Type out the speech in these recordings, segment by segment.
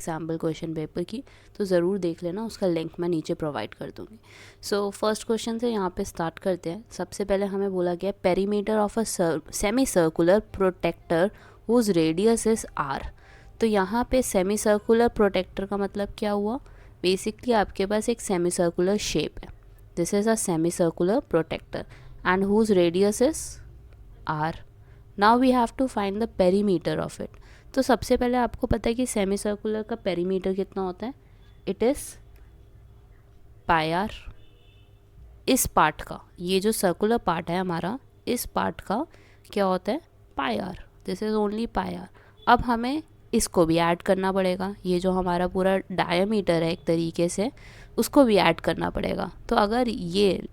Example question paper की, तो ज़रूर देख लेना, उसका लिंक मैं नीचे प्रोवाइड कर दूँगी। सो फर्स्ट क्वेश्चन से यहाँ पे स्टार्ट करते हैं। सबसे पहले हमें बोला गया perimeter of a semicircular protector whose radius is R. तो यहाँ पे सेमी सर्कुलर प्रोटेक्टर का मतलब क्या हुआ, बेसिकली आपके पास एक सेमी सर्कुलर शेप है, this is a semicircular protector and whose radius is R. Now we have to find the perimeter of it. तो सबसे पहले आपको पता है कि सेमी सर्कुलर का पेरीमीटर कितना होता है, इट इज़ पाई आर। इस पार्ट का, ये जो सर्कुलर पार्ट है हमारा, इस पार्ट का क्या होता है, pi r, this is only pi r. अब हमें इसको भी ऐड करना पड़ेगा, ये जो हमारा पूरा डायमीटर है एक तरीके से, उसको भी ऐड करना पड़ेगा। तो अगर ये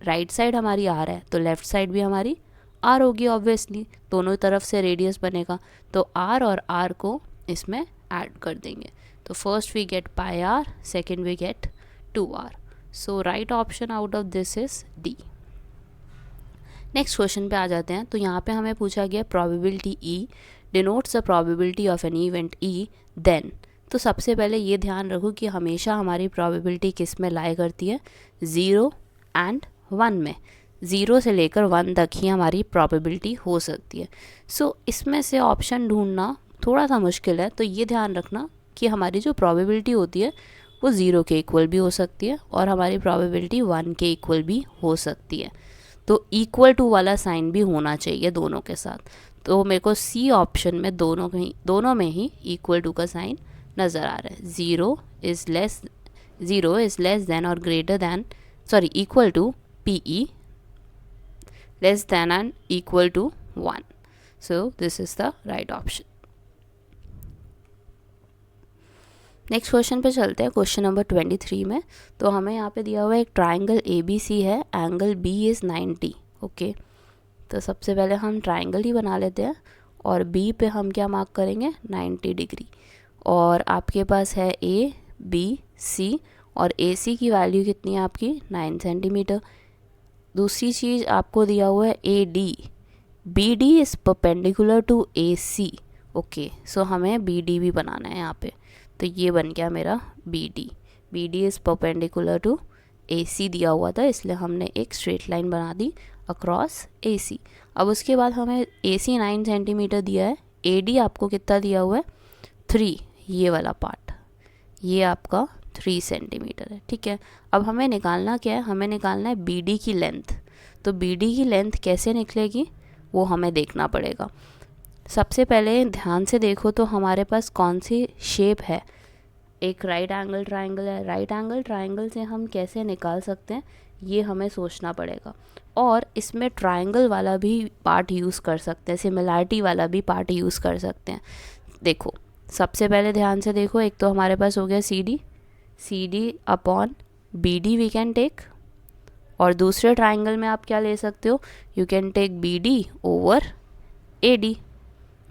राइट साइड हमारी आर है तो लेफ़्ट साइड भी हमारी आर होगी, ऑब्वियसली दोनों तरफ से रेडियस बनेगा, तो आर और आर को इसमें ऐड कर देंगे। तो first we get pi R, second we get 2r। So right option out of this is D. Next question पे आ जाते हैं। तो यहाँ पे हमें पूछा गया probability E denotes the probability of an event E then. तो सबसे पहले ये ध्यान रखो कि हमेशा हमारी प्रोबेबिलिटी किस में लाई करती है, 0 एंड 1 में। 0 से लेकर 1 तक ही हमारी प्रोबेबिलिटी हो सकती है। सो इसमें से ऑप्शन ढूंढना थोड़ा सा मुश्किल है, तो ये ध्यान रखना कि हमारी जो प्रोबेबिलिटी होती है वो 0 के इक्वल भी हो सकती है और हमारी प्रोबेबिलिटी 1 के इक्वल भी हो सकती है। तो इक्वल टू वाला साइन भी होना चाहिए दोनों के साथ। तो मेरे को सी ऑप्शन में दोनों में ही इक्वल टू का साइन नज़र आ रहा है। 0 इज़ लेस देन और greater than, sorry, equal to P E, less than and equal to 1। So this is the right option. Next question पे चलते हैं, क्वेश्चन नंबर 23 में। तो हमें यहाँ पे दिया हुआ है एक ट्राइंगल ए बी सी है, एंगल बी इज़ 90। ओके, तो सबसे पहले हम ट्राइंगल ही बना लेते हैं और बी पे हम क्या मार्क करेंगे, 90 डिग्री। और आपके पास है ए बी सी, और ए सी की वैल्यू कितनी है आपकी, 9 सेंटीमीटर। दूसरी चीज़ आपको दिया हुआ है A D, B D is perpendicular to A C. Okay, so हमें बी डी भी बनाना है यहाँ पे। तो ये बन गया मेरा B D. B D is perpendicular to A C दिया हुआ था, इसलिए हमने एक स्ट्रेट लाइन बना दी अक्रॉस ए सी। अब उसके बाद हमें ए सी 9 सेंटीमीटर दिया है, ए डी आपको कितना दिया हुआ है, 3, ये वाला पार्ट, ये आपका 3 सेंटीमीटर है। ठीक है, अब हमें निकालना क्या है, हमें निकालना है बी डी की लेंथ। तो बी डी की लेंथ कैसे निकलेगी वो हमें देखना पड़ेगा। सबसे पहले ध्यान से देखो तो हमारे पास कौन सी शेप है, एक राइट एंगल ट्राइंगल है। राइट एंगल ट्राइंगल से हम कैसे निकाल सकते हैं ये हमें सोचना पड़ेगा, और इसमें ट्राइंगल वाला भी पार्ट यूज़ कर सकते हैं, सिमिलैरिटी वाला भी पार्ट यूज़ कर सकते हैं। देखो सबसे पहले ध्यान से देखो, एक तो हमारे पास हो गया C D upon B D we can take, और दूसरे ट्राइंगल में आप क्या ले सकते हो, you can take B D over A D.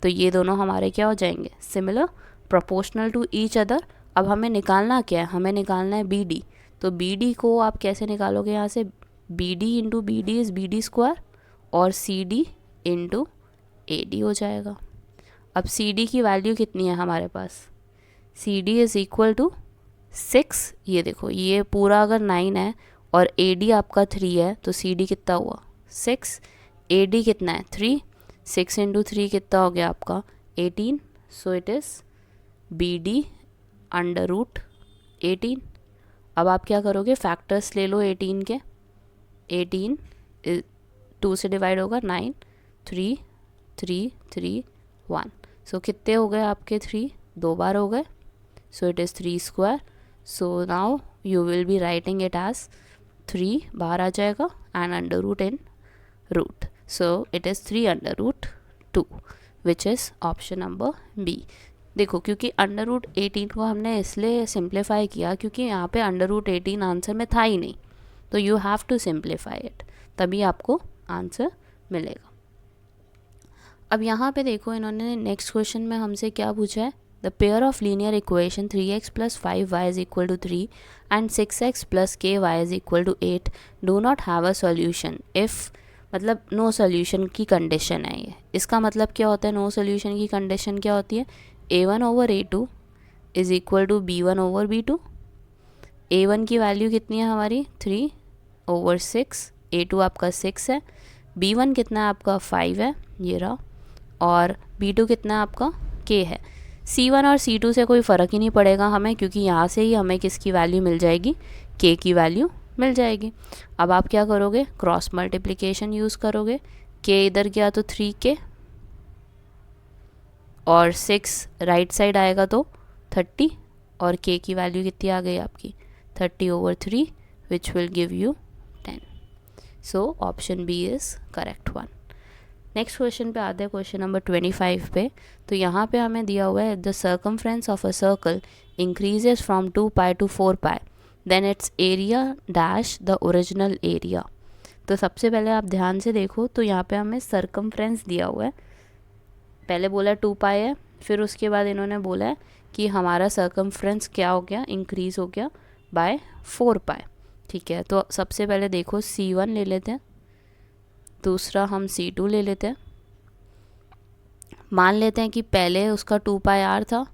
तो ये दोनों हमारे क्या हो जाएंगे, similar, proportional to each other. अब हमें निकालना क्या है, हमें निकालना है बी डी। तो बी डी को आप कैसे निकालोगे, यहाँ से B D into B D is B D square, और सी डी इंटू ए डी हो जाएगा। अब सी डी की वैल्यू कितनी है हमारे पास, C D is equal to 6। ये देखो, ये पूरा अगर 9 है और ए डी आपका 3 है, तो सी डी कितना हुआ, 6। ए डी कितना है, 3। 6 इंटू 3 कितना हो गया आपका, 18। So it is B D under root 18। अब आप क्या करोगे, फैक्टर्स ले लो 18 के। 18 2 से डिवाइड होगा, 9, 3 3 3 1। सो कितने हो गए आपके, 3 2 बार हो गए। So it is 3 square. So now you will be writing it as 3 बाहर आ जाएगा and under root in root. So it is 3 under root 2 which is option number B। देखो क्योंकि अंडर रूट 18 को हमने इसलिए सिंप्लीफाई किया क्योंकि यहाँ पे अंडर रूट 18 आंसर में था ही नहीं, तो you have to simplify it, तभी आपको आंसर मिलेगा। अब यहाँ पे देखो इन्होंने नेक्स्ट क्वेश्चन में हमसे क्या पूछा है, the pair of linear equation 3x + 5y = 3 and 6x + ky = 8 do not have a solution if, मतलब नो सोल्यूशन की कंडीशन है ये। इसका मतलब क्या होता है, नो सोल्यूशन की कंडीशन क्या होती है, a1/a2 is equal to B1/B2। A1 की वैल्यू कितनी है हमारी 3/6, A2 आपका 6 है, B1 कितना है आपका 5 है, ये रहा, और B2 कितना है आपका K है। C1 और C2 से कोई फ़र्क ही नहीं पड़ेगा हमें, क्योंकि यहाँ से ही हमें किसकी वैल्यू मिल जाएगी, K की वैल्यू मिल जाएगी। अब आप क्या करोगे, क्रॉस मल्टीप्लिकेशन यूज़ करोगे, K इधर गया तो 3K और 6 राइट साइड आएगा तो 30, और K की वैल्यू कितनी आ गई आपकी 30/3, which will give you 10। So option B is correct one. Next question पे आते हैं, क्वेश्चन नंबर 25 पे। तो यहाँ पे हमें दिया हुआ है the circumference of a circle increases from 2π to 4π, then it's area dash the original area. तो सबसे पहले आप ध्यान से देखो, तो यहाँ पे हमें सर्कमफ्रेंस दिया हुआ है, पहले बोला 2π है, फिर उसके बाद इन्होंने बोला है कि हमारा सर्कमफ्रेंस क्या हो गया, इंक्रीज़ हो गया बाय 4π। ठीक है, तो सबसे पहले देखो C1 ले लेते हैं, दूसरा हम C2 ले लेते हैं। मान लेते हैं कि पहले उसका 2πr था,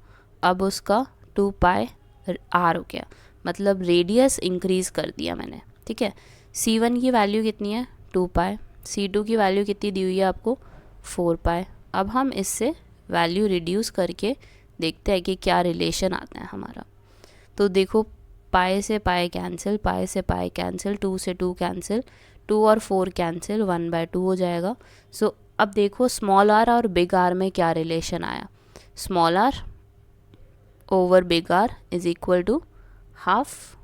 अब उसका 2πr हो गया, मतलब रेडियस इंक्रीज़ कर दिया मैंने। ठीक है, C1 की वैल्यू कितनी है 2π, C2 की वैल्यू कितनी दी हुई है आपको 4π। अब हम इससे वैल्यू रिड्यूस करके देखते हैं कि क्या रिलेशन आता है हमारा। तो देखो पाई से पाई कैंसिल, पाई से पाई कैंसिल, 2 से 2 कैंसिल, 2 और 4 कैंसिल, 1/2 हो जाएगा। सो अब देखो स्मॉल आर और बिग आर में क्या रिलेशन आया, small R over big R is equal to half.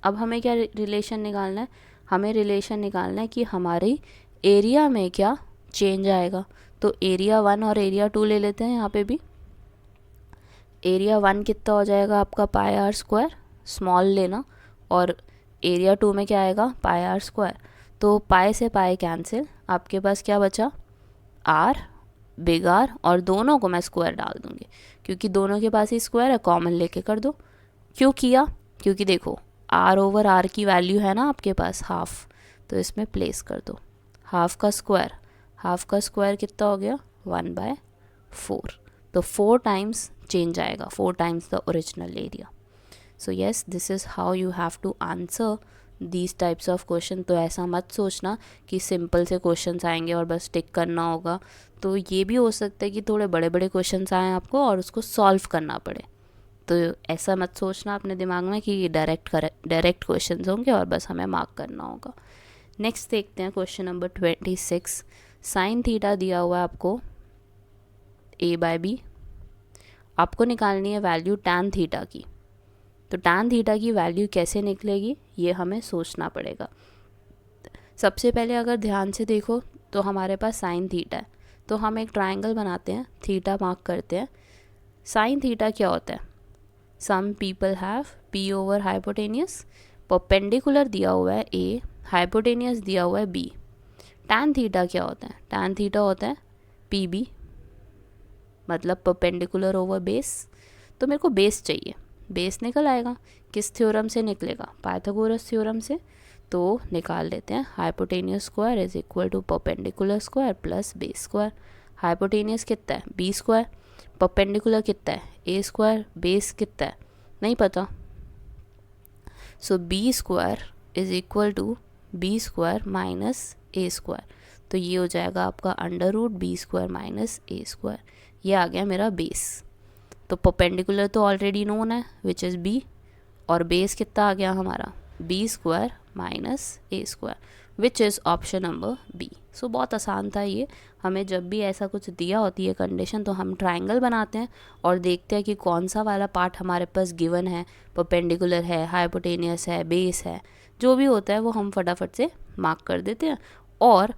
अब हमें क्या रिलेशन निकालना है, हमें रिलेशन निकालना है कि हमारी एरिया में क्या चेंज आएगा। तो एरिया 1 और एरिया 2 ले लेते हैं। यहाँ पे भी एरिया 1 कितना हो जाएगा आपका πr², स्मॉल लेना, और एरिया 2 में क्या आएगा πr²। तो पाई से पाई कैंसिल, आपके पास क्या बचा r, बिग आर, और दोनों को मैं स्क्वायर डाल दूँगी क्योंकि दोनों के पास ही स्क्वायर है, कॉमन लेके कर दो। क्यों किया, क्योंकि देखो r/r की वैल्यू है ना आपके पास हाफ, तो इसमें प्लेस कर दो, हाफ का स्क्वायर, हाफ का स्क्वायर कितना हो गया 1/4। तो 4 टाइम्स चेंज आएगा, 4 times the original area. So yes, this is how you have to answer these types of question. तो ऐसा मत सोचना कि सिंपल से क्वेश्चंस आएंगे और बस टिक करना होगा। तो ये भी हो सकता है कि थोड़े बड़े बड़े क्वेश्चंस आएँ आपको और उसको सॉल्व करना पड़े। तो ऐसा मत सोचना अपने दिमाग में कि डायरेक्ट क्वेश्चंस होंगे और बस हमें मार्क करना होगा। नेक्स्ट देखते हैं क्वेश्चन नंबर 26। साइन थीटा दिया हुआ है आपको a/b, आपको निकालनी है वैल्यू टैन थीटा की। तो टैन थीटा की वैल्यू कैसे निकलेगी ये हमें सोचना पड़ेगा। सबसे पहले अगर ध्यान से देखो तो हमारे पास साइन थीटा है, तो हम एक ट्रायंगल बनाते हैं, थीटा मार्क करते हैं। साइन थीटा क्या होता है, some people have p over hypotenuse, perpendicular दिया हुआ है a, हाइपोटेनियस दिया हुआ है b। टैन थीटा क्या होता है, टैन थीटा होता है pb, मतलब परपेंडिकुलर ओवर बेस। तो मेरे को बेस चाहिए, बेस निकल आएगा, किस थ्योरम से निकलेगा, पाइथागोरस थ्योरम से। तो निकाल लेते हैं, hypotenuse square is equal to perpendicular square plus base square. Hypotenuse कितना है b², परपेंडिकुलर कितना है a², बेस कितना है नहीं पता। So b² is equal to b² minus a²। तो ये हो जाएगा आपका √b² माइनस a²। ये आ गया मेरा बेस। तो परपेंडिकुलर तो ऑलरेडी नोन है विच इज़ b, और बेस कितना आ गया हमारा b² minus a² which is option number B. So बहुत आसान था ये। हमें जब भी ऐसा कुछ दिया होती है कंडीशन, तो हम ट्रायंगल बनाते हैं और देखते हैं कि कौन सा वाला पार्ट हमारे पास गिवन है, परपेंडिकुलर है, हाइपोटेनियस है, बेस है, जो भी होता है वो हम फटाफट से मार्क कर देते हैं। और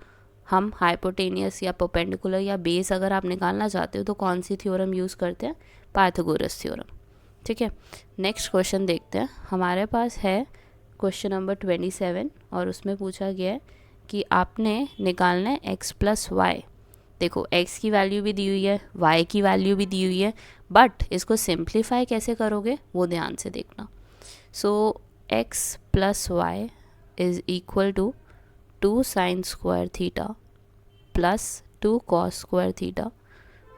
हम हाइपोटेनियस या परपेंडिकुलर या बेस अगर आप निकालना चाहते हो तो कौन सी थ्योरम यूज़ करते हैं, पाइथागोरस थ्योरम। ठीक है, नेक्स्ट क्वेश्चन देखते हैं। हमारे पास है क्वेश्चन नंबर 27 और उसमें पूछा गया है कि आपने निकालना है x प्लस वाई। देखो x की वैल्यू भी दी हुई है, y की वैल्यू भी दी हुई है, बट इसको सिंप्लीफाई कैसे करोगे वो ध्यान से देखना। So x plus Y is equal to 2 sine square theta plus 2 cos square theta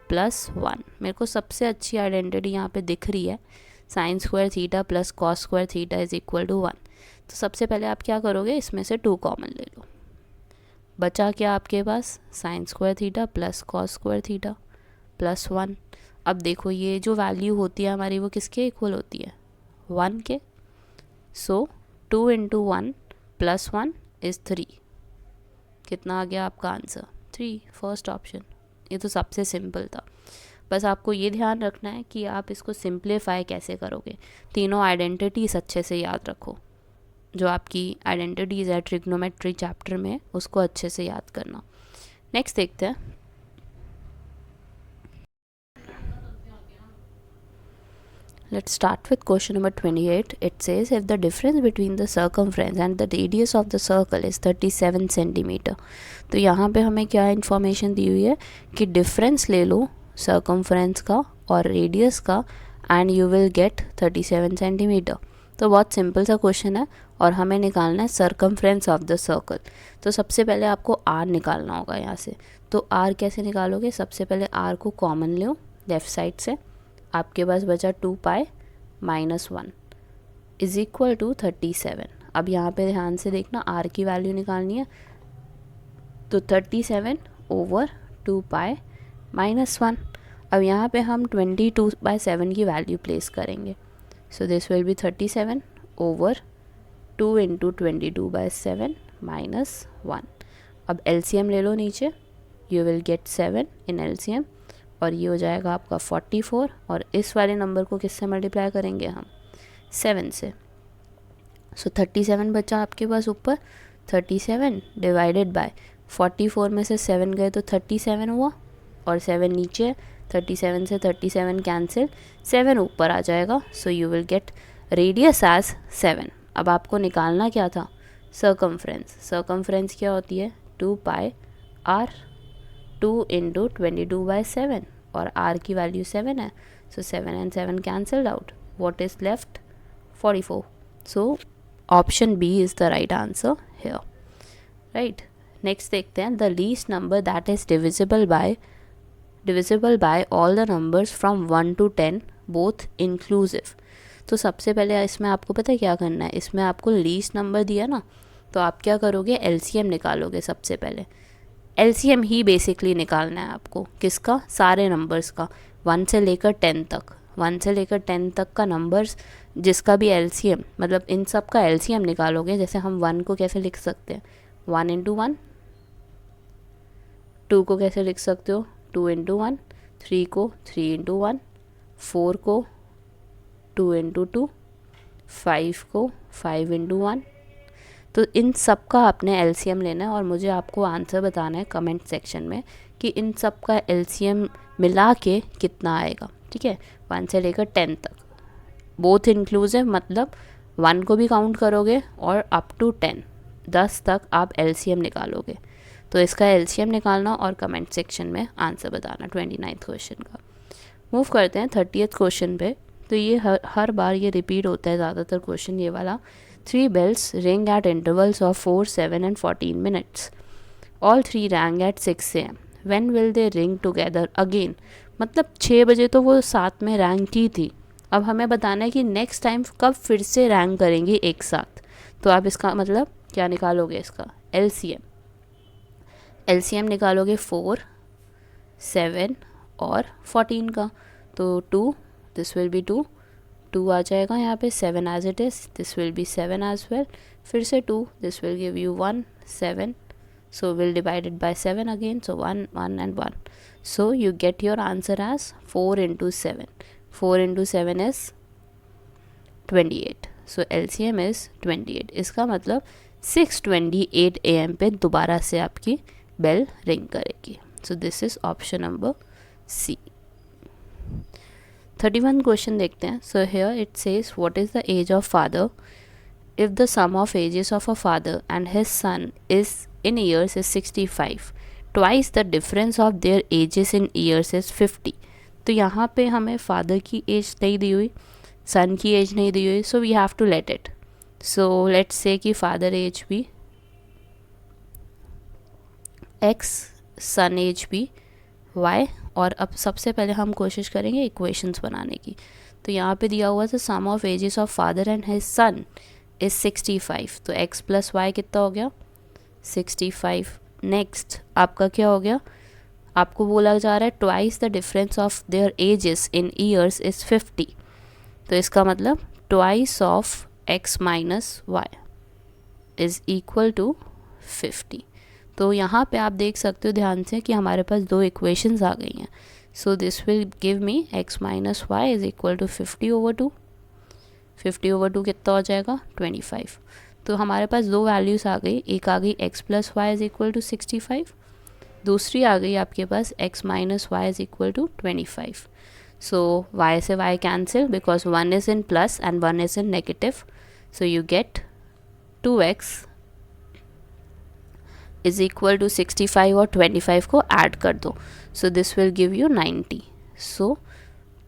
plus 1। मेरे को सबसे अच्छी आइडेंटिटी यहाँ पे दिख रही है sine square theta plus cos square theta is equal to 1। तो सबसे पहले आप क्या करोगे, इसमें से 2 कॉमन ले लो, बचा क्या आपके पास, sine square theta plus cos square theta plus 1। अब देखो ये जो वैल्यू होती है हमारी वो किसके इक्वल होती है, 1 के। सो 2 इंटू 1 प्लस 1 इज़ 3। कितना आ गया आपका आंसर, 3, फर्स्ट ऑप्शन। ये तो सबसे सिंपल था। बस आपको ये ध्यान रखना है कि आप इसको सिंप्लीफाई कैसे करोगे। तीनों आइडेंटिटीज़ अच्छे से याद रखो, जो आपकी आइडेंटिटीज़ है ट्रिग्नोमेट्री चैप्टर में, उसको अच्छे से याद करना। नेक्स्ट देखते हैं। Let's start with question number 28. It says if the difference between the circumference and the radius of the circle is 37 centimetre. तो यहाँ पे हमें क्या इन्फॉर्मेशन दी हुई है कि डिफरेंस ले लो सर्कमफ्रेंस का और रेडियस का and you will gate 37 centimetre. तो बहुत सिंपल सा क्वेश्चन है और हमें निकालना है सर्कमफ्रेंस ऑफ द सर्कल। तो सबसे पहले आपको आर निकालना होगा यहाँ से। तो आर कैसे निकालोगे, सबसे पहले आर को कॉमन लो लेफ़्ट साइड से, आपके पास बचा 2 pi minus 1 is equal to 37। अब यहाँ पे ध्यान से देखना, आर की वैल्यू निकालनी है, तो 37 ओवर 2 पाई माइनस 1। अब यहाँ पे हम 22/7 की वैल्यू प्लेस करेंगे। सो this will B 37 over 2 into 22/7 minus 1। अब एलसीएम ले लो नीचे, you will gate 7 in LCM, और ये हो जाएगा आपका 44। और इस वाले नंबर को किससे मल्टीप्लाई करेंगे हम, 7 से। सो 37 बचा आपके पास ऊपर, 37 डिवाइडेड बाय 44 में से 7 गए तो 37 हुआ, और 7 नीचे, 37 से 37 कैंसिल, 7 ऊपर आ जाएगा। So you will get radius as 7। अब आपको निकालना क्या था, सर्कमफ्रेंस। सर्कमफ्रेंस क्या होती है, 2 पाई आर, 2 इंटू 22/7, और r की वैल्यू 7 है। So 7 and 7 cancelled out, what is left, 44। So option B is the right answer here, right. नेक्स्ट देखते हैं, the least number that is divisible by all the numbers from 1 to 10 both inclusive. तो सबसे पहले इसमें आपको पता है क्या करना है, इसमें आपको लीस्ट नंबर दिया ना, तो आप क्या करोगे, एलसीएम निकालोगे। सबसे पहले एलसीएम ही बेसिकली निकालना है आपको, किसका, सारे नंबर्स का, 1 से लेकर 10 तक। 1 से लेकर 10 तक का नंबर्स जिसका भी एलसीएम, मतलब इन सब का एलसीएम निकालोगे। जैसे हम 1 को कैसे लिख सकते हैं, 1 इंटू 1, 2 को कैसे लिख सकते हो, 2 इंटू 1, 3 को 3 इंटू 1, 4 को 2 इंटू 2, 5 को 5 इंटू 1। तो इन सब का आपने एलसीएम लेना है और मुझे आपको आंसर बताना है कमेंट सेक्शन में कि इन सब का एलसीएम मिला के कितना आएगा, ठीक है। 1 से लेकर 10 तक बोथ इंक्लूसिव, मतलब 1 को भी काउंट करोगे और अप टू 10 तक आप एलसीएम निकालोगे। तो इसका एलसीएम निकालना और कमेंट सेक्शन में आंसर बताना 29th क्वेश्चन का। मूव करते हैं 30th क्वेश्चन पे। तो ये हर बार ये रिपीट होता है ज़्यादातर क्वेश्चन ये वाला। 3 bells ring at intervals of 4, 7 and 14 minutes. All 3 rang at 6 AM. When will they ring together again? मतलब 6 बजे तो वो साथ में रैंग की थी, अब हमें बताना है कि नेक्स्ट टाइम कब फिर से रैंग करेंगी एक साथ। तो आप इसका मतलब क्या निकालोगे, इसका एलसीएम। एलसीएम निकालोगे 4, 7 और 14 का, तो 2, दिस विल बी 2 आ जाएगा यहाँ पे, 7 as it is, this will be 7 as well, फिर से 2, this will give you 1, 7, so we'll divide it by 7 again, so 1, 1 and 1, so you get your answer as 4 into 7. 4 into 7 is 28, so LCM is 28। इसका मतलब 6:28 AM पे दोबारा से आपकी bell ring करेगी। so this is option number C। 31 question देखते हैं। so here it says what is the age of father if the sum of ages of a father and his son is in years is 65, twice the difference of their ages in years is 50। तो यहाँ पे हमें father की as नहीं दी हुई, सन की as नहीं दी हुई, so we have to let it. So let's say कि फादर एज भी x, सन एज भी y, और अब सबसे पहले हम कोशिश करेंगे इक्वेशंस बनाने की। तो यहाँ पे दिया हुआ था sum of ages of father and his son is 65, तो x प्लस वाई कितना हो गया 65। नेक्स्ट आपका क्या हो गया, आपको बोला जा रहा है twice the difference of their ages in years is 50, तो इसका मतलब twice of x minus Y is equal to 50। तो यहाँ पे आप देख सकते हो ध्यान से कि हमारे पास दो इक्वेशंस आ गई हैं। So this will give me x minus Y is equal to 50/2। 50/2 कितना हो जाएगा 25। तो हमारे पास दो वैल्यूज़ आ गई, एक आ गई x plus Y is equal to 65, दूसरी आ गई आपके पास x minus Y is equal to 25। So y से y cancel because one is in plus and one is in negative, so you get 2x is equal to 65 और 25 को add कर दो, so this will give you 90। So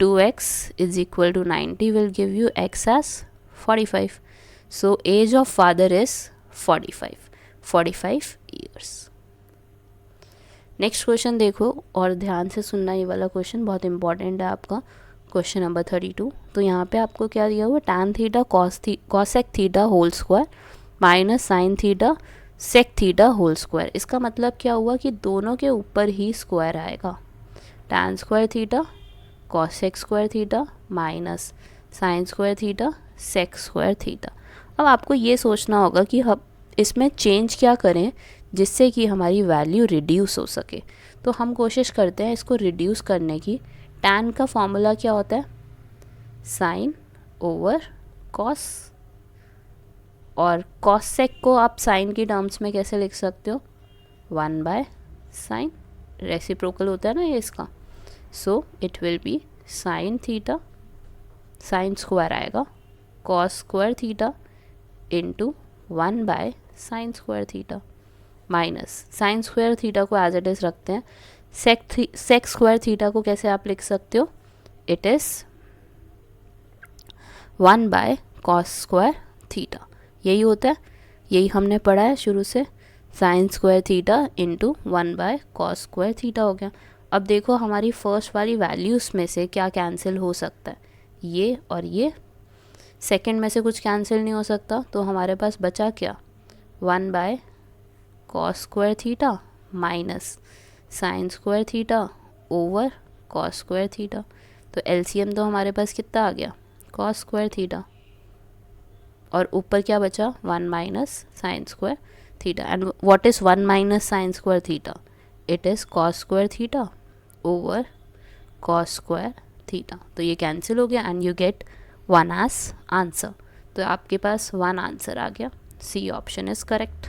2x is equal to 90 will give you x as 45। So as of father is 45 years. Next question देखो और ध्यान से सुनना, ये वाला क्वेश्चन बहुत इंपॉर्टेंट है आपका, क्वेश्चन नंबर 32। तो यहाँ पे आपको क्या दिया हुआ, tan theta cosec theta whole square minus sine theta sec theta whole square. इसका मतलब क्या हुआ कि दोनों के ऊपर ही स्क्वायर आएगा, tan square theta cosec square theta minus sine square theta sec square theta. अब आपको ये सोचना होगा कि हम इसमें चेंज क्या करें जिससे कि हमारी वैल्यू रिड्यूस हो सके। तो हम कोशिश करते हैं इसको रिड्यूस करने की। टैन का फॉर्मूला क्या होता है, साइन ओवर कॉस, और कॉसेक को आप साइन की टर्म्स में कैसे लिख सकते हो, 1/sin, रेसिप्रोकल होता है ना ये इसका। So it will be sine theta, sine square आएगा cos square theta into 1/sin square theta minus sine square theta को एज इट इज़ रखते हैं। सेक स्क्वायर थीटा को कैसे आप लिख सकते हो, it is 1/cos square theta, यही होता है, यही हमने पढ़ा है शुरू से, sign square theta into 1/cos square theta हो गया। अब देखो हमारी फर्स्ट वाली वैल्यूज़ में से क्या कैंसिल हो सकता है, ये और ये, सेकंड में से कुछ कैंसिल नहीं हो सकता, तो हमारे पास बचा क्या, 1/cos square theta minus sine square theta over cos square theta. तो एलसीएम तो हमारे पास कितना आ गया, cos स्क्वायर थीटा, और ऊपर क्या बचा, 1 minus sine square theta. And what is 1 minus sine square theta, it is cos square theta over cos square theta. तो ये कैंसिल हो गया and you get 1 as answer. तो आपके पास 1 आंसर आ गया, C option is correct.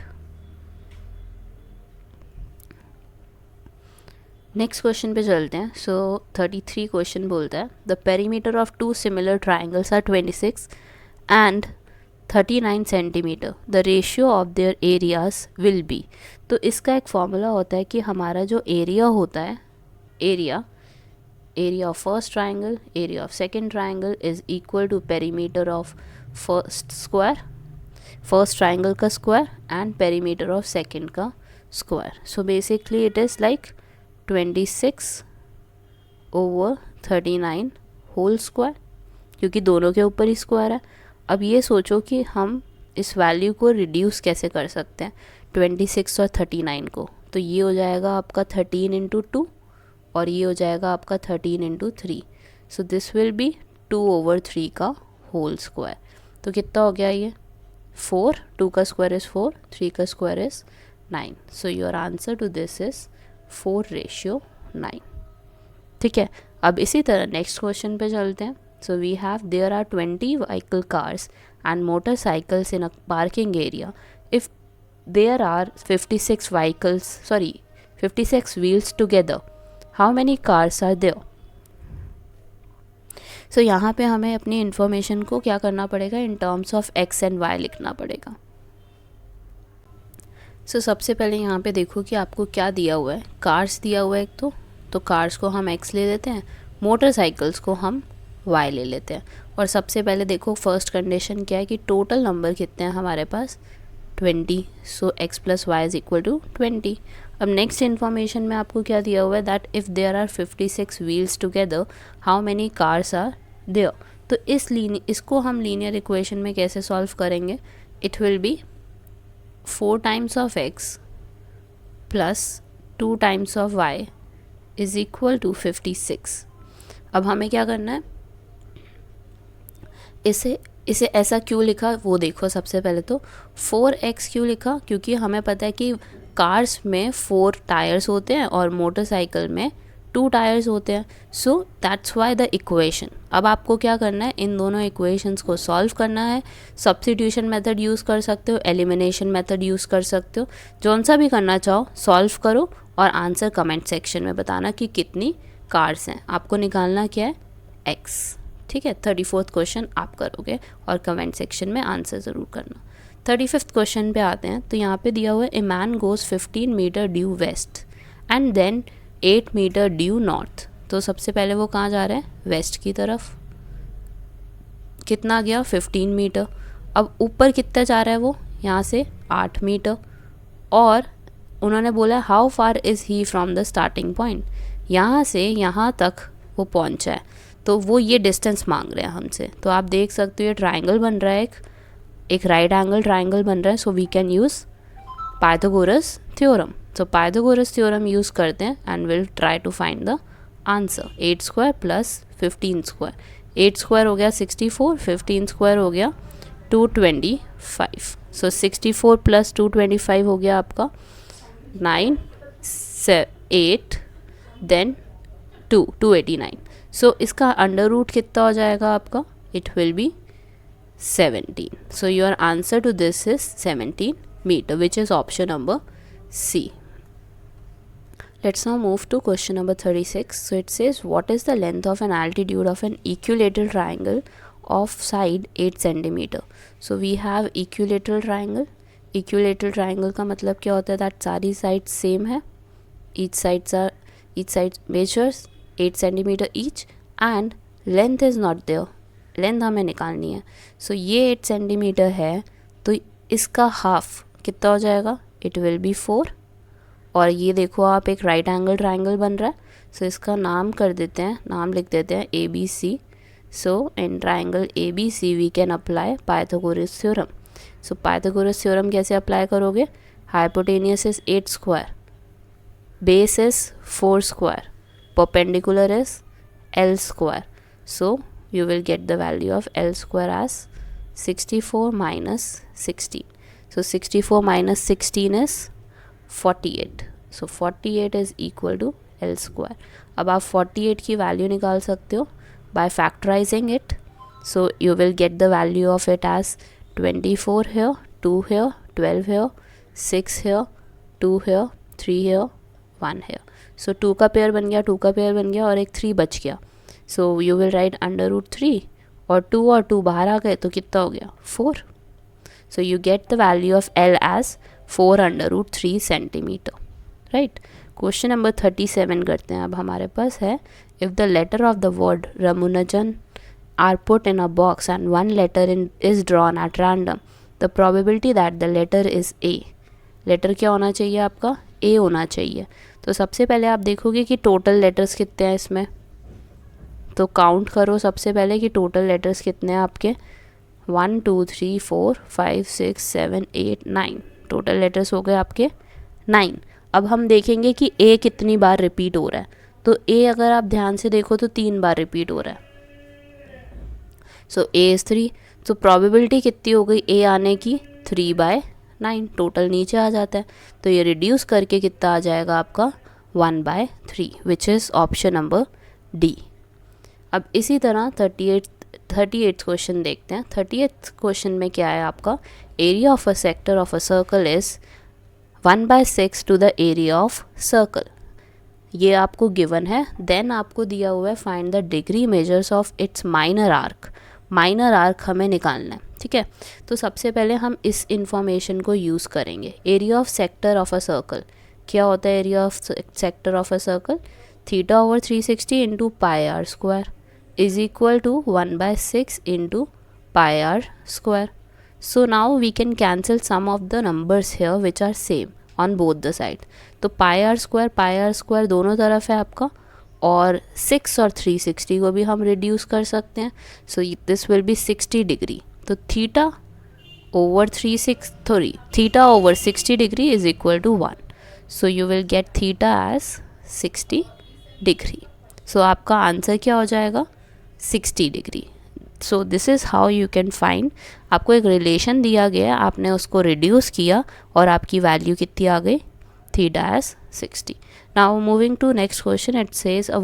Next question पे चलते हैं। सो 33 क्वेश्चन बोलता है the perimeter of two similar triangles are 26 and 39 centimetre, the ratio of their areas will be. तो इसका एक फॉर्मूला होता है कि हमारा जो एरिया होता है, area of first triangle, area of second triangle is equal to perimeter of first triangle का square and perimeter of second का square. So basically it is like 26/39 whole square, क्योंकि दोनों के ऊपर ही स्क्वायर है। अब ये सोचो कि हम इस वैल्यू को रिड्यूस कैसे कर सकते हैं 26 और 39 को। तो ये हो जाएगा आपका 13 × 2 और ये हो जाएगा आपका 13 × 3। सो दिस विल बी 2/3 का होल स्क्वायर। तो कितना हो गया ये 4, 2 का स्क्वायर इज़ 4, 3 का square is 9। So your answer to this is 4/9। ठीक है, अब इसी तरह नेक्स्ट क्वेश्चन पे चलते हैं। So we have there are 20 vehicle cars and motorcycles in a parking area. If there are 56 wheels together, how many cars are there? So यहाँ पे हमें अपनी इंफॉर्मेशन को क्या करना पड़ेगा, in terms of x and y लिखना पड़ेगा। So सबसे पहले यहाँ पे देखो कि आपको क्या दिया हुआ है, कार्स दिया हुआ है एक तो कार्स को हम x ले लेते हैं, मोटरसाइकिल्स को हम y ले लेते हैं। और सबसे पहले देखो फर्स्ट कंडीशन क्या है कि टोटल नंबर कितने हैं हमारे पास 20, सो x + y = 20। अब नेक्स्ट इन्फॉर्मेशन में आपको क्या दिया हुआ है that if there are 56 wheels together how many cars are there. तो इसको हम लीनियर इक्वेशन में कैसे सॉल्व करेंगे? It will be 4 times of x plus 2 times of y is equal to 56। अब हमें क्या करना है, इसे ऐसा क्यों लिखा वो देखो। सबसे पहले तो 4x क्यों लिखा, क्योंकि हमें पता है कि कार्स में 4 टायर्स होते हैं और मोटरसाइकिल में 2 टायर्स होते हैं। So that's why the equation. अब आपको क्या करना है, इन दोनों इक्वेशंस को सॉल्व करना है। सब्स्टिट्यूशन मेथड यूज़ कर सकते हो, एलिमिनेशन मेथड यूज़ कर सकते हो, जौन सा भी करना चाहो सॉल्व करो और आंसर कमेंट सेक्शन में बताना कि कितनी कार्स हैं। आपको निकालना क्या है, x। ठीक है, 34th क्वेश्चन आप करोगे और कमेंट सेक्शन में आंसर ज़रूर करना। 35th क्वेश्चन पे आते हैं। तो यहाँ पे दिया हुआ है a man goes 15 metre due west and then 8 metre due north. तो सबसे पहले वो कहाँ जा रहे हैं, वेस्ट की तरफ। कितना गया, 15 मीटर। अब ऊपर कितना जा रहा है वो, यहाँ से 8 मीटर। और उन्होंने बोला how far is he from the starting point, यहाँ से यहाँ तक वो पहुँचा है। तो वो ये डिस्टेंस मांग रहे हैं हमसे। तो आप देख सकते हो ये ट्राइंगल बन रहा है, एक राइट एंगल ट्राइंगल बन रहा है। So we can use Pythagoras theorem. तो पाइथागोरस थ्योरम यूज़ करते हैं and will try to find the answer. 8 square plus 15 square, 8 square हो गया 64, 15 स्क्वायर हो गया 225। सो 64 प्लस 225 हो गया आपका 9 8 देन 289। सो इसका अंडर रूट कितना हो जाएगा आपका, it will be 17। So your answer to this is 17 metre, which is option number C. Let's now move to question number 36. So it says what is the length of an altitude of an equilateral triangle of side 8 centimeter. So we have equilateral triangle. Equilateral triangle का मतलब क्या होता है, that सारी sides same है, each side measures 8 centimeter each and length is not there. Length हमें निकालनी है। सो ये 8 सेंटीमीटर है तो इसका हाफ कितना हो जाएगा, इट विल बी 4। और ये देखो आप एक राइट एंगल ट्राइंगल बन रहा है। सो इसका नाम कर देते हैं, नाम लिख देते हैं ABC। So in triangle ABC we can apply Pythagoras theorem. So Pythagoras theorem कैसे अप्लाई करोगे, hypotenuse is 8 square, base is 4 square, perpendicular is L square. So you will get the value of L square as 64 minus 16. So 64 minus 16 is 48. So 48 is equal to L square. अब आप 48 की value निकाल सकते हो by factorizing it. So you will get the value of it as 24 here, 2 here, 12 here, 6 here, 2 here, 3 here, 1 here. सो 2 का pair बन गया, 2 का पेयर बन गया और एक 3 बच गया। So you will write under root 3 और 2 बाहर आ गए तो कितना हो गया, 4। So you get the value of L as 4 under root 3 centimetre, right. Question number 37 करते हैं। अब हमारे पास है if the letter of the word Ramanujan are put in a box and 1 letter is drawn at random, the probability that the letter is A। Letter क्या होना चाहिए आपका, A होना चाहिए। तो सबसे पहले आप देखोगे कि टोटल लेटर्स कितने हैं इसमें, तो काउंट करो सबसे पहले कि टोटल लेटर्स कितने हैं आपके, 1 2 3 4 5 6 7 8 9। टोटल लेटर्स हो गए आपके 9। अब हम देखेंगे कि A कितनी बार रिपीट हो रहा है। तो A अगर आप ध्यान से देखो तो 3 बार रिपीट हो रहा है। सो A इज़ 3। तो प्रोबेबिलिटी कितनी हो गई A आने की, 3/9। टोटल नीचे आ जाता है तो ये रिड्यूस करके कितना आ जाएगा आपका, 1/3, विच इज़ ऑप्शन नंबर D। अब इसी तरह 38th क्वेश्चन देखते हैं। 38th क्वेश्चन में क्या है आपका, area of a sector of a circle is 1/6 to the area of circle. ये आपको गिवन है। देन आपको दिया हुआ है find the degree measures of its minor arc. Minor arc हमें निकालना है, ठीक है। तो सबसे पहले हम इस इंफॉर्मेशन को यूज़ करेंगे। Area of sector of a circle क्या होता है, area of sector of a circle, θ/360 into πr² is equal to 1/6 into πr²। So now we can cancel some of the numbers here which are same on both the side. तो πr² दोनों तरफ है आपका और 6 और 360 को भी हम रिड्यूस कर सकते हैं. So this will B 60 degree. तो theta over 60 degree is equal to 1. So you will get theta as 60 degree. So आपका आंसर क्या हो जाएगा 60 degree. So this is how you can find. आपको एक रिलेशन दिया गया है, आपने उसको रिड्यूस किया और आपकी वैल्यू कितनी आ गई theta as 60. Now moving to next question. It says a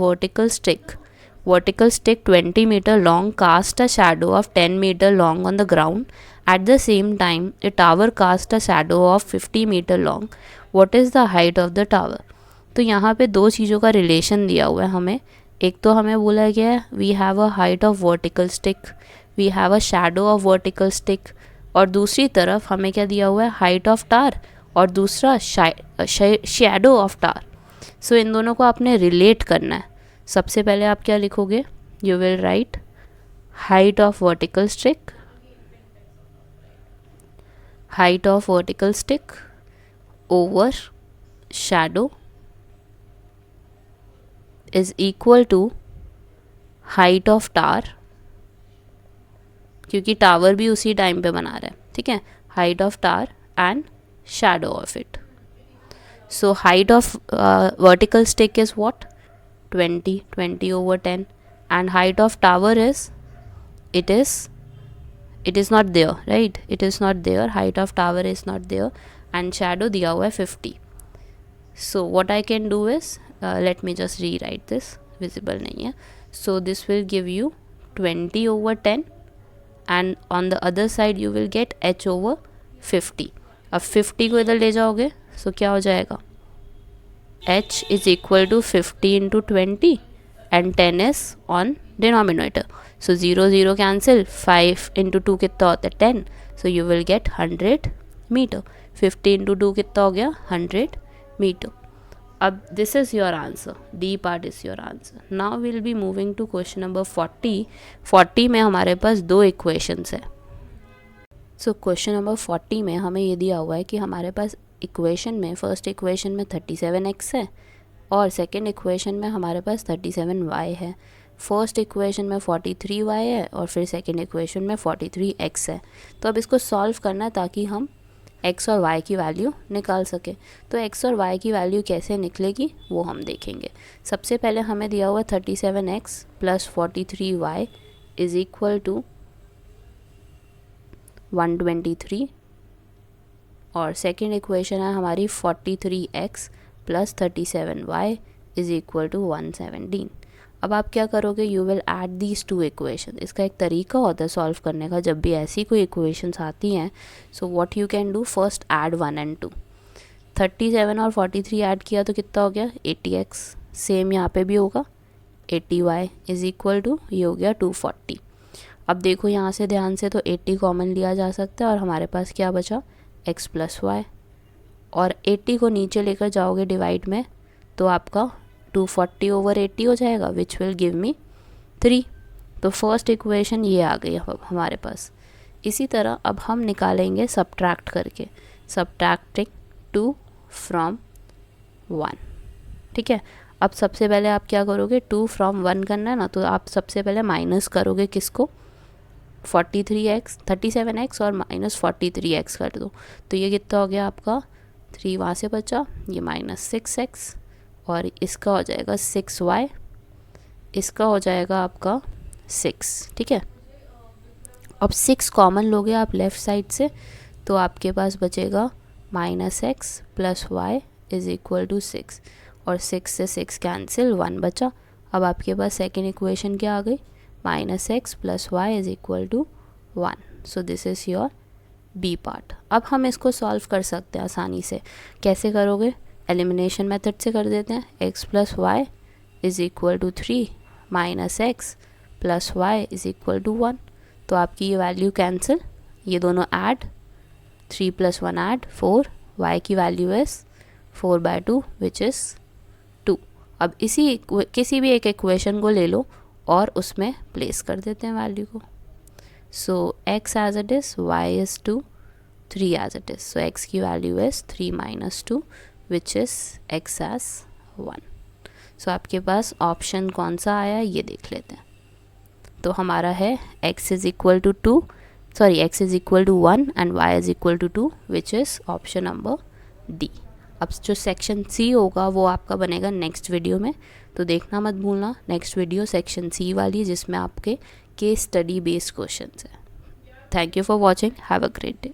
vertical stick 20 meter long cast a shadow of 10 meter long on the ground. At the same time, a tower cast a shadow of 50 meter long. What is the height of the tower? तो यहाँ पे दो चीज़ों का relation दिया हुआ है हमें. एक तो हमें बोला गया है we have a height of vertical stick, we have a shadow of vertical stick, और दूसरी तरफ हमें क्या दिया हुआ है हाइट ऑफ टार और दूसरा शैडो ऑफ टार. सो इन दोनों को आपने रिलेट करना है. सबसे पहले आप क्या लिखोगे, you will write height of vertical stick over shadow is equal to height of tower, क्योंकि टावर भी उसी टाइम पे बना रहा है, ठीक है, height of tar and shadow of it. So height of vertical stick is what 20 over 10, and height of tower is it is not there, right? It is not there, height of tower is not there, and shadow दिया हुआ है 50. So what I can do is let me just rewrite this, visible नहीं है. So this will give you 20 over 10 and on the other side you will get h over 50. अब 50 को इधर ले जाओगे so क्या हो जाएगा h is equal to 50 into 20 and 10 is on denominator. So 0 0 cancel, 5 into 2 कितना होता है 10. So you will get 100 meter. 50 into 2 कितना हो गया 100 meter. अब this is your answer, D part is your answer. Now we'll be moving to question number 40. 40 में हमारे पास दो equations है. So question number 40 में हमें ये दिया हुआ है कि हमारे पास इक्वेशन में फर्स्ट इक्वेशन में 37x है और सेकंड इक्वेशन में हमारे पास 37y है. फर्स्ट इक्वेशन में 43y है और फिर सेकंड इक्वेशन में 43x है. तो अब इसको सॉल्व करना है ताकि हम x और y की वैल्यू निकाल सके. तो x और y की वैल्यू कैसे निकलेगी वो हम देखेंगे. सबसे पहले हमें दिया हुआ 37x plus 43y is equal to 123 और सेकेंड इक्वेशन है हमारी 43x plus 37y is equal to 117. अब आप क्या करोगे, you will add these two equation. इसका एक तरीका होता है सॉल्व करने का जब भी ऐसी कोई इक्वेशंस आती हैं. So what you can do, first aid 1 and 2. 37 और 43 ऐड किया तो कितना हो गया 80x. सेम यहाँ पे भी होगा 80y इज़ इक्वल टू ये हो गया 240. अब देखो यहाँ से ध्यान से तो 80 कॉमन लिया जा सकता है और हमारे पास क्या बचा x प्लस वाई, और 80 को नीचे लेकर जाओगे डिवाइड में तो आपका 240 over 80 हो जाएगा विच विल गिव मी 3. तो फर्स्ट इक्वेशन ये आ गई हमारे पास. इसी तरह अब हम निकालेंगे सब्ट्रैक्ट करके, सब्ट्रैक्टिंग 2 from 1. ठीक है. अब सबसे पहले आप क्या करोगे, 2 from 1 करना है ना, तो आप सबसे पहले माइनस करोगे किसको 37x और माइनस 43x कर दो. तो ये कितना हो गया आपका 3 वहाँ से बचा, ये माइनस 6x और इसका हो जाएगा 6y, इसका हो जाएगा आपका 6. ठीक है. अब 6 कॉमन लोगे आप लेफ़्ट साइड से तो आपके पास बचेगा minus x plus Y is equal to 6 और 6 से 6 कैंसिल 1 बचा. अब आपके पास सेकेंड इक्वेशन क्या आ गई, minus x plus Y is equal to 1. So this is your B part. अब हम इसको सॉल्व कर सकते हैं आसानी से. कैसे करोगे, एलिमिनेशन मेथड से कर देते हैं. X plus Y is equal to 3 minus x plus Y is equal to 1. तो आपकी ये वैल्यू कैंसिल, ये दोनों ऐड, 3 + 1 ऐड 4, y की वैल्यू इज़ 4/2 विच इज़ 2. अब इसी किसी भी एक इक्वेशन को ले लो और उसमें प्लेस कर देते हैं वैल्यू को. So x as it is, y is 2, 3 as it is. So x की value is 3 - 2 which is x as 1. So आपके पास ऑप्शन कौन सा आया ये देख लेते हैं। तो हमारा है x is equal to 1 and y is equal to 2 which is option number D. अब जो सेक्शन सी होगा वो आपका बनेगा नेक्स्ट वीडियो में, तो देखना मत भूलना नेक्स्ट वीडियो सेक्शन सी वाली, जिसमें आपके केस स्टडी बेस्ड क्वेश्चंस है। Thank you for watching, have a great day.